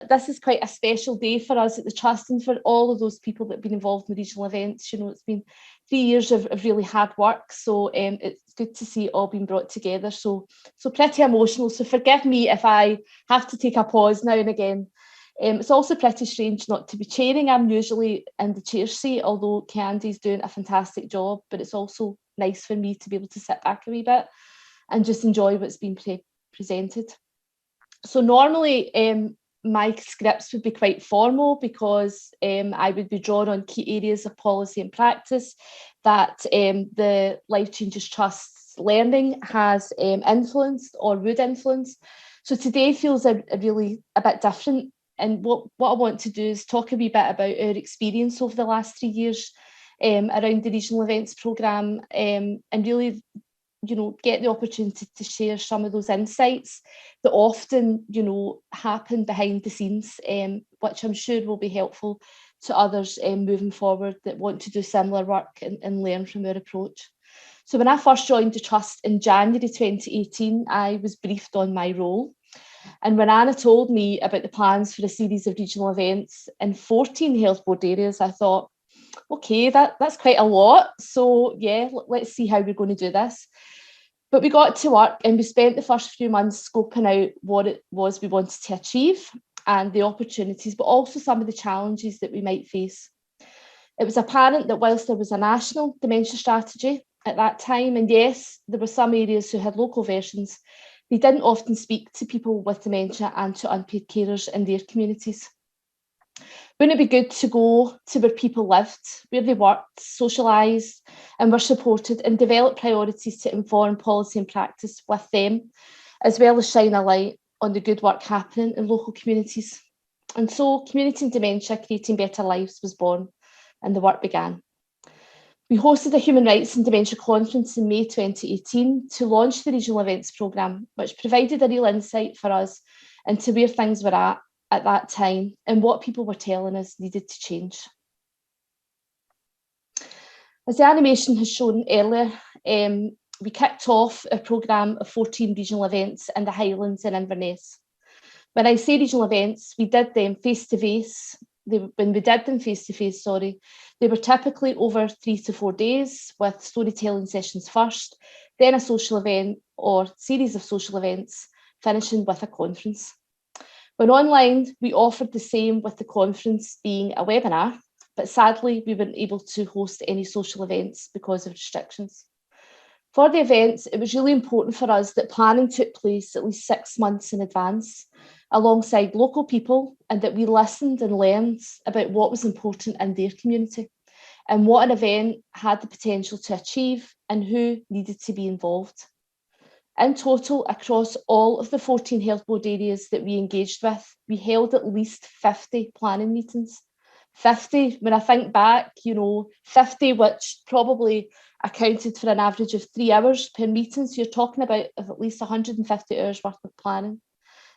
this is quite a special day for us at the Trust and for all of those people that have been involved in the regional events. It's been 3 years of really hard work, so it's good to see it all being brought together. So pretty emotional, so forgive me if I have to take a pause now and again. It's also pretty strange not to be chairing. I'm usually in the chair seat, although Candy's doing a fantastic job, but it's also nice for me to be able to sit back a wee bit and just enjoy what's been presented. So normally my scripts would be quite formal because I would be drawn on key areas of policy and practice that the Life Changes Trust's learning has influenced or would influence. So today feels a bit different. And what I want to do is talk a wee bit about our experience over the last 3 years around the regional events programme, and really get the opportunity to share some of those insights that often, happen behind the scenes, which I'm sure will be helpful to others moving forward that want to do similar work and learn from our approach. So when I first joined the Trust in January 2018, I was briefed on my role. And when Anna told me about the plans for a series of regional events in 14 health board areas, I thought, okay, that's quite a lot. So yeah, let's see how we're going to do this. But we got to work and we spent the first few months scoping out what it was we wanted to achieve and the opportunities, but also some of the challenges that we might face. It was apparent that whilst there was a national dementia strategy at that time, and yes, there were some areas who had local versions, they didn't often speak to people with dementia and to unpaid carers in their communities. Wouldn't it be good to go to where people lived, where they worked, socialised and were supported, and develop priorities to inform policy and practice with them, as well as shine a light on the good work happening in local communities? And so Community in Dementia Creating Better Lives was born and the work began. We hosted a Human Rights and Dementia Conference in May 2018 to launch the Regional Events Programme, which provided a real insight for us into where things were at that time and what people were telling us needed to change. As the animation has shown earlier, we kicked off a programme of 14 regional events in the Highlands and Inverness. When I say regional events, we did them face-to-face. When we did them face-to-face, they were typically over 3 to 4 days with storytelling sessions first, then a social event or series of social events, finishing with a conference. When online, we offered the same, with the conference being a webinar, but sadly, we weren't able to host any social events because of restrictions. For the events, it was really important for us that planning took place at least 6 months in advance, alongside local people, and that we listened and learned about what was important in their community and what an event had the potential to achieve and who needed to be involved. In total, across all of the 14 health board areas that we engaged with, we held at least 50 planning meetings. 50, when I think back, 50, which probably accounted for an average of 3 hours per meeting. So you're talking about at least 150 hours worth of planning.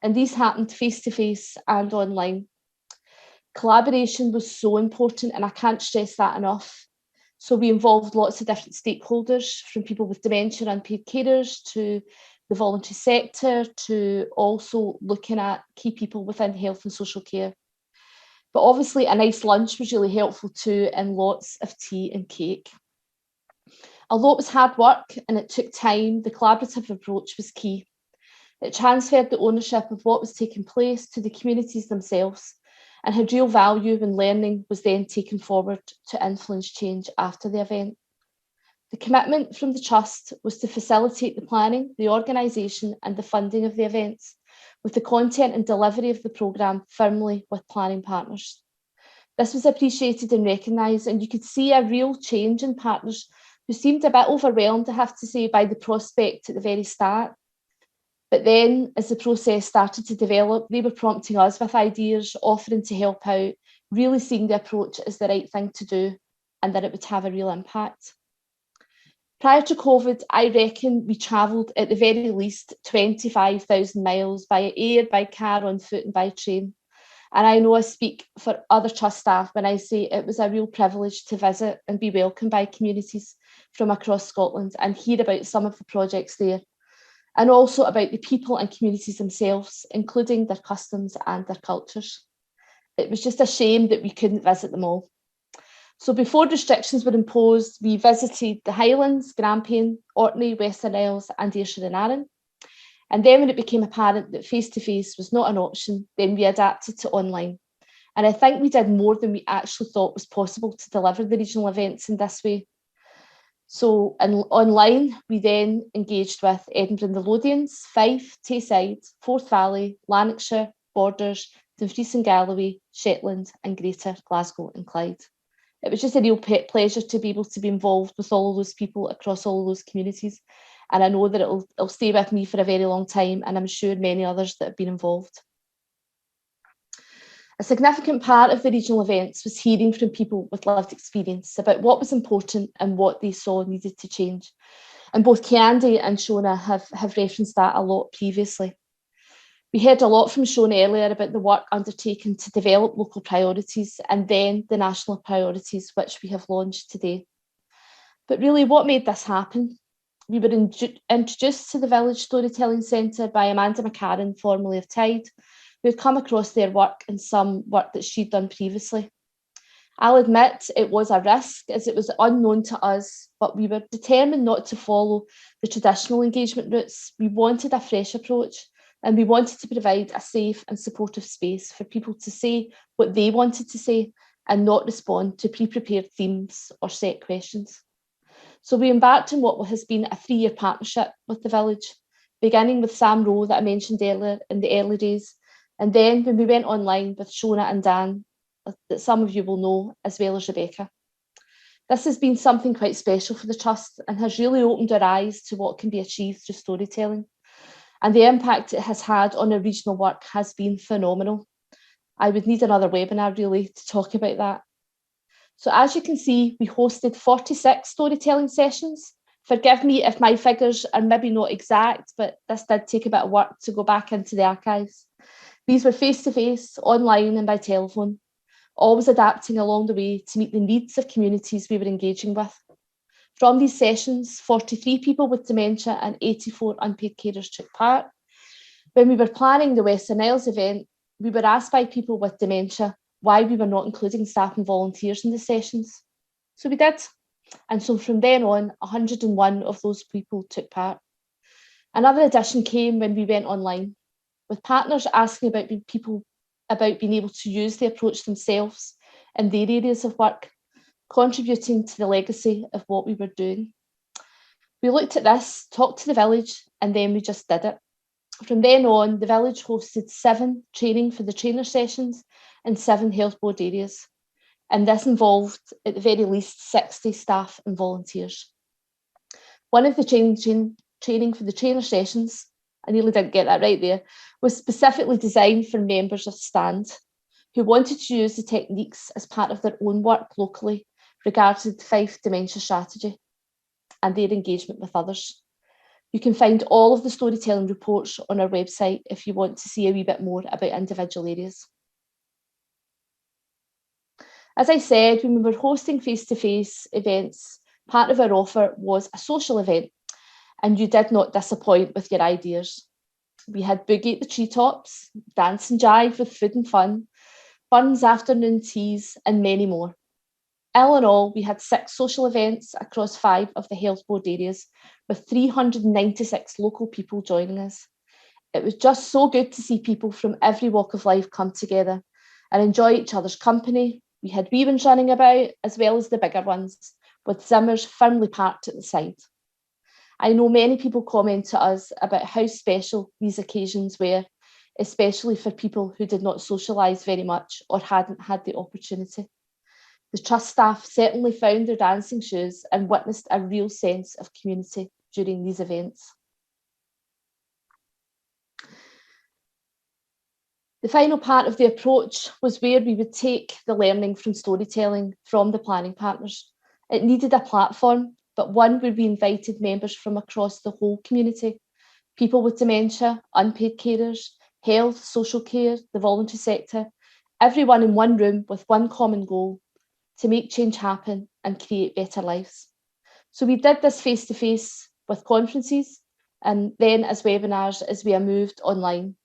And these happened face-to-face and online. Collaboration was so important, and I can't stress that enough. So we involved lots of different stakeholders, from people with dementia and unpaid carers to the voluntary sector, to also looking at key people within health and social care. But obviously a nice lunch was really helpful too, and lots of tea and cake. Although it was hard work and it took time, the collaborative approach was key. It transferred the ownership of what was taking place to the communities themselves, and had real value when learning was then taken forward to influence change after the event. The commitment from the Trust was to facilitate the planning, the organisation and the funding of the events, with the content and delivery of the programme firmly with planning partners. This was appreciated and recognised, and you could see a real change in partners who seemed a bit overwhelmed, I have to say, by the prospect at the very start. But then, as the process started to develop, they were prompting us with ideas, offering to help out, really seeing the approach as the right thing to do and that it would have a real impact. Prior to COVID, I reckon we travelled at the very least 25,000 miles by air, by car, on foot and by train. And I know I speak for other Trust staff when I say it was a real privilege to visit and be welcomed by communities from across Scotland and hear about some of the projects there. and also about the people and communities themselves, including their customs and their cultures. It was just a shame that we couldn't visit them all. So before restrictions were imposed, we visited the Highlands, Grampian, Orkney, Western Isles and Ayrshire and Arran. And then when it became apparent that face-to-face was not an option, then we adapted to online. And I think we did more than we actually thought was possible to deliver the regional events in this way. So online, we then engaged with Edinburgh and the Lothians, Fife, Tayside, Forth Valley, Lanarkshire, Borders, Dumfries and Galloway, Shetland and Greater Glasgow and Clyde. It was just a real pleasure to be able to be involved with all of those people across all of those communities. And I know that it'll stay with me for a very long time, and I'm sure many others that have been involved. A significant part of the regional events was hearing from people with lived experience about what was important and what they saw needed to change. And both Kiandi and Shona have referenced that a lot previously. We heard a lot from Shona earlier about the work undertaken to develop local priorities and then the national priorities, which we have launched today. But really, what made this happen? We were introduced to the Village Storytelling Centre by Amanda McCarran, formerly of Tide, who had come across their work and some work that she'd done previously. I'll admit it was a risk as it was unknown to us, but we were determined not to follow the traditional engagement routes. We wanted a fresh approach, and we wanted to provide a safe and supportive space for people to say what they wanted to say and not respond to pre-prepared themes or set questions. So we embarked on what has been a 3-year partnership with the Village, beginning with Sam Rowe that I mentioned earlier in the early days, and then when we went online with Shona and Dan, that some of you will know, as well as Rebecca. This has been something quite special for the Trust and has really opened our eyes to what can be achieved through storytelling. And the impact it has had on our regional work has been phenomenal. I would need another webinar really to talk about that. So as you can see, we hosted 46 storytelling sessions. Forgive me if my figures are maybe not exact, but this did take a bit of work to go back into the archives. These were face-to-face, online and by telephone, always adapting along the way to meet the needs of communities we were engaging with. From these sessions, 43 people with dementia and 84 unpaid carers took part. When we were planning the Western Isles event, we were asked by people with dementia why we were not including staff and volunteers in the sessions. So we did. And so from then on, 101 of those people took part. Another addition came when we went online, with partners asking about being able to use the approach themselves in their areas of work, contributing to the legacy of what we were doing. We looked at this, talked to the Village, and then we just did it. From then on, the Village hosted 7 training for the trainer sessions in 7 health board areas. And this involved, at the very least, 60 staff and volunteers. One of the training for the trainer sessions, I nearly didn't get that right there, was specifically designed for members of STAND who wanted to use the techniques as part of their own work locally regarding the Fife dementia strategy and their engagement with others. You can find all of the storytelling reports on our website if you want to see a wee bit more about individual areas. As I said, when we were hosting face-to-face events, part of our offer was a social event, and you did not disappoint with your ideas. We had boogie at the treetops, dance and jive with food and fun, Burns afternoon teas, and many more. All in all, we had 6 social events across 5 of the health board areas, with 396 local people joining us. It was just so good to see people from every walk of life come together and enjoy each other's company. We had wee ones running about, as well as the bigger ones, with Zimmers firmly parked at the side. I know many people comment to us about how special these occasions were, especially for people who did not socialise very much or hadn't had the opportunity. The Trust staff certainly found their dancing shoes and witnessed a real sense of community during these events. The final part of the approach was where we would take the learning from storytelling from the planning partners. It needed a platform, but one where we invited members from across the whole community, people with dementia, unpaid carers, health, social care, the voluntary sector, everyone in one room with one common goal: to make change happen and create better lives. So we did this face-to-face with conferences, and then as webinars as we are moved online.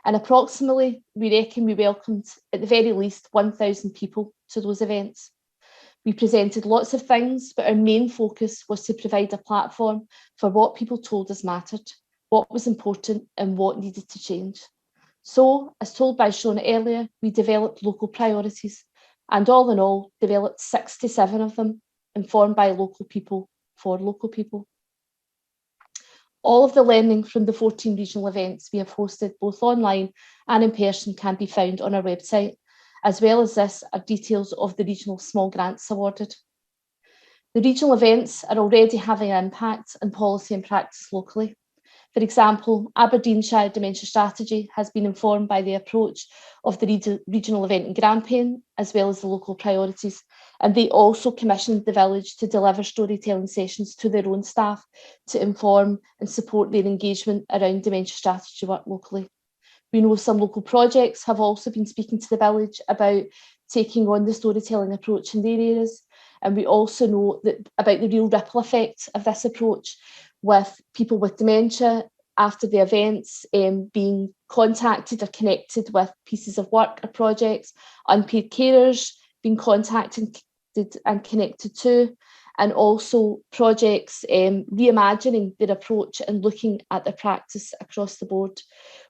And approximately, we reckon we welcomed at the very least 1,000 people to those events. We presented lots of things, but our main focus was to provide a platform for what people told us mattered, what was important and what needed to change. So, as told by Shona earlier, we developed local priorities, and all in all, developed 67 of them, informed by local people for local people. All of the learning from the 14 regional events we have hosted, both online and in person, can be found on our website. As well as this are details of the regional small grants awarded. The regional events are already having an impact on policy and practice locally. For example, Aberdeenshire Dementia Strategy has been informed by the approach of the regional event in Grampian, as well as the local priorities, and they also commissioned the village to deliver storytelling sessions to their own staff to inform and support their engagement around dementia strategy work locally. We know some local projects have also been speaking to the village about taking on the storytelling approach in their areas, and we also know that about the real ripple effect of this approach, with people with dementia after the events being contacted or connected with pieces of work or projects, unpaid carers being contacted and connected to, and also projects reimagining their approach and looking at their practice across the board.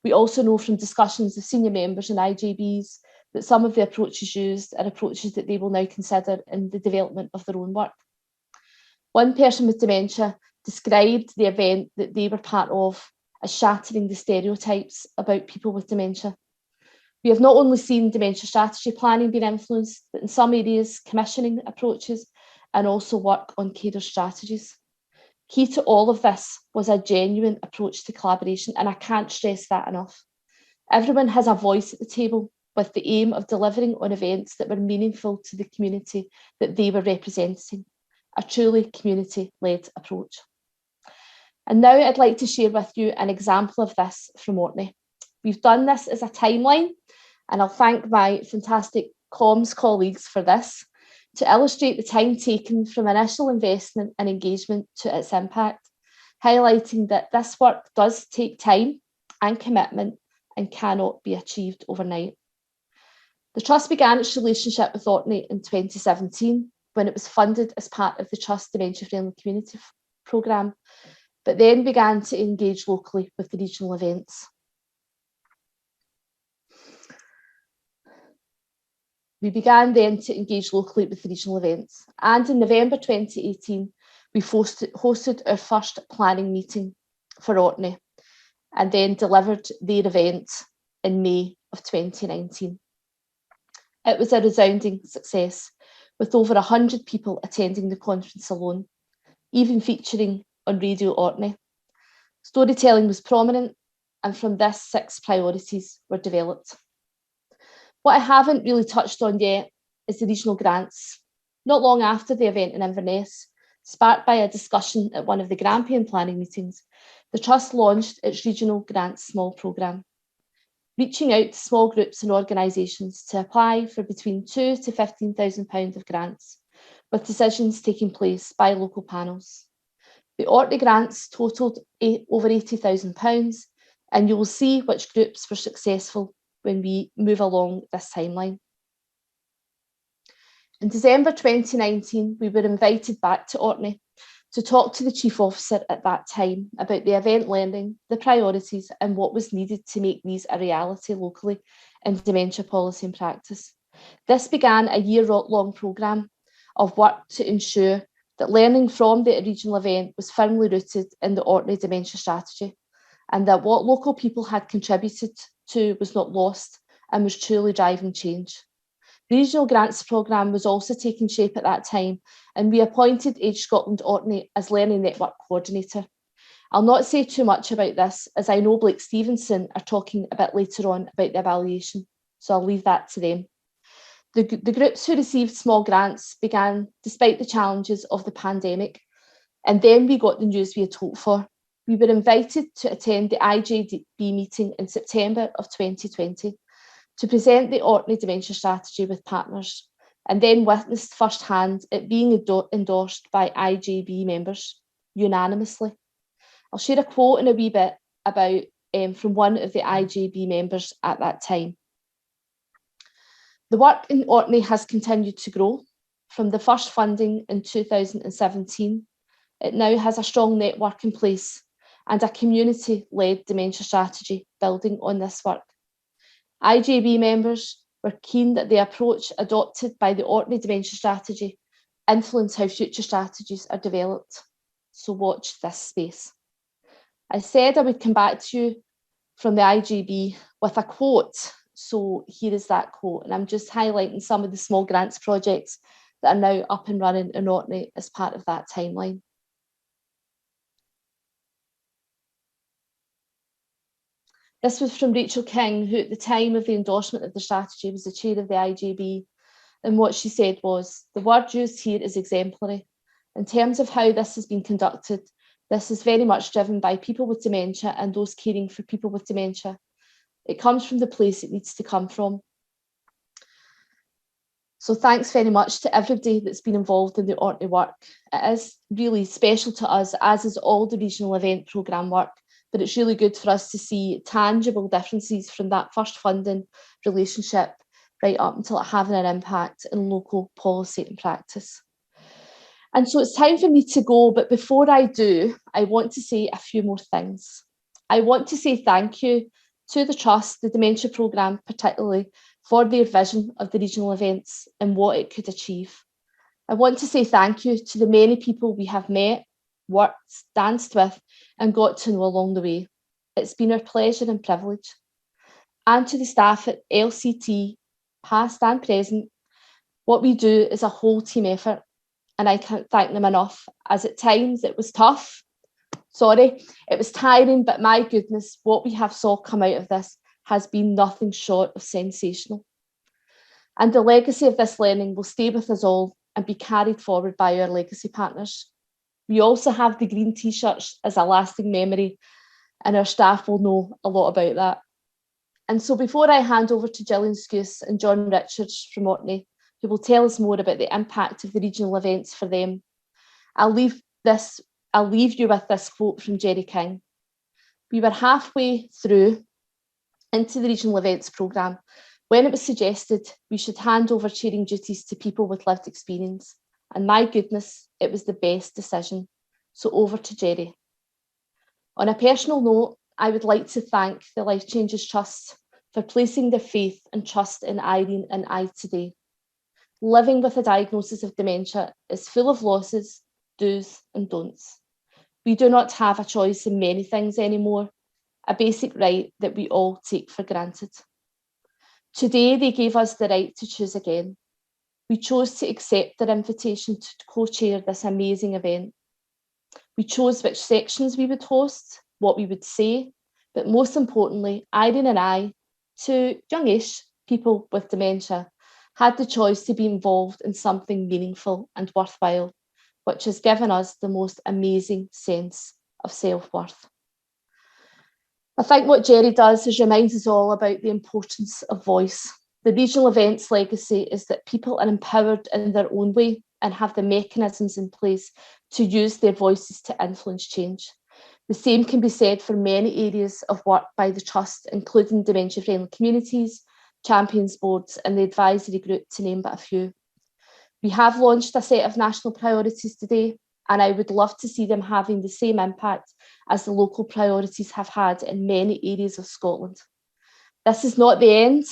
We also know from discussions with senior members and IJBs that some of the approaches used are approaches that they will now consider in the development of their own work. One person with dementia described the event that they were part of as shattering the stereotypes about people with dementia. We have not only seen dementia strategy planning being influenced, but in some areas commissioning approaches and also work on carer strategies. Key to all of this was a genuine approach to collaboration, and I can't stress that enough. Everyone has a voice at the table with the aim of delivering on events that were meaningful to the community that they were representing, a truly community-led approach. And now I'd like to share with you an example of this from Orkney. We've done this as a timeline, and I'll thank my fantastic comms colleagues for this, to illustrate the time taken from initial investment and engagement to its impact, highlighting that this work does take time and commitment and cannot be achieved overnight. The Trust began its relationship with Orkney in 2017 when it was funded as part of the Trust Dementia Friendly Community Programme, but then began to engage locally with the regional events. We began then to engage locally with the regional events, and in November 2018, we hosted our first planning meeting for Orkney, and then delivered their event in May of 2019. It was a resounding success, with over 100 people attending the conference alone, even featuring on Radio Orkney. Storytelling was prominent, and from this 6 priorities were developed. What I haven't really touched on yet is the regional grants. Not long after the event in Inverness, sparked by a discussion at one of the Grampian planning meetings, the Trust launched its Regional Grants Small programme, reaching out to small groups and organisations to apply for between £2,000 to £15,000 of grants, with decisions taking place by local panels. The Orkney grants totalled over £80,000, and you will see which groups were successful when we move along this timeline. In December 2019, we were invited back to Orkney to talk to the Chief Officer at that time about the event learning, the priorities, and what was needed to make these a reality locally in dementia policy and practice. This began a year-long programme of work to ensure that learning from the regional event was firmly rooted in the Orkney dementia strategy, and that what local people had contributed to was not lost and was truly driving change. The Regional Grants Programme was also taking shape at that time, and we appointed Age Scotland Orkney as Learning Network Coordinator. I'll not say too much about this, as I know Blake Stevenson are talking a bit later on about the evaluation, so I'll leave that to them. The groups who received small grants began despite the challenges of the pandemic, and then we got the news we had hoped for. We were invited to attend the IJB meeting in September of 2020 to present the Orkney Dementia Strategy with partners, and then witnessed firsthand it being endorsed by IJB members unanimously. I'll share a quote in a wee bit about from one of the IJB members at that time. The work in Orkney has continued to grow. From the first funding in 2017, it now has a strong network in place and a community-led dementia strategy building on this work. IJB members were keen that the approach adopted by the Orkney Dementia Strategy influence how future strategies are developed. So watch this space. I said I would come back to you from the IJB with a quote. So here is that quote, and I'm just highlighting some of the small grants projects that are now up and running in Orkney as part of that timeline. This was from Rachel King, who at the time of the endorsement of the strategy was the chair of the IJB. And what she said was, the word used here is exemplary. In terms of how this has been conducted, this is very much driven by people with dementia and those caring for people with dementia. It comes from the place it needs to come from. So thanks very much to everybody that's been involved in the Orkney work. It is really special to us, as is all the regional event programme work, but it's really good for us to see tangible differences from that first funding relationship right up until it having an impact in local policy and practice. And so it's time for me to go, but before I do, I want to say a few more things. I want to say thank you to the Trust, the Dementia Programme particularly, for their vision of the regional events and what it could achieve. I want to say thank you to the many people we have met, worked, danced with, and got to know along the way. It's been our pleasure and privilege. And to the staff at LCT, past and present, what we do is a whole team effort, and I can't thank them enough, as at times it was tough. Sorry, it was tiring, but my goodness, what we have saw come out of this has been nothing short of sensational. And the legacy of this learning will stay with us all and be carried forward by our legacy partners. We also have the green t-shirts as a lasting memory, and our staff will know a lot about that. And so before I hand over to Gillian Scouse and John Richards from Orkney, who will tell us more about the impact of the regional events for them, I'll leave you with this quote from Jerry King. We were halfway through into the regional events programme when it was suggested we should hand over chairing duties to people with lived experience. And my goodness, it was the best decision. So over to Jerry. On a personal note, I would like to thank the Life Changes Trust for placing their faith and trust in Irene and I today. Living with a diagnosis of dementia is full of losses, do's and don'ts. We do not have a choice in many things anymore, a basic right that we all take for granted. Today, they gave us the right to choose again. We chose to accept their invitation to co-chair this amazing event. We chose which sections we would host, what we would say, but most importantly, Irene and I, two youngish people with dementia, had the choice to be involved in something meaningful and worthwhile, which has given us the most amazing sense of self-worth. I think what Jerry does is reminds us all about the importance of voice. The regional events legacy is that people are empowered in their own way and have the mechanisms in place to use their voices to influence change. The same can be said for many areas of work by the Trust, including dementia-friendly communities, champions boards, and the advisory group, to name but a few. We have launched a set of national priorities today, and I would love to see them having the same impact as the local priorities have had in many areas of Scotland. This is not the end.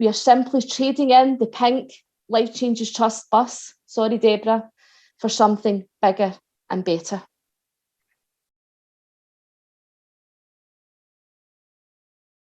We are simply trading in the pink Life Changes Trust bus, sorry Deborah, for something bigger and better.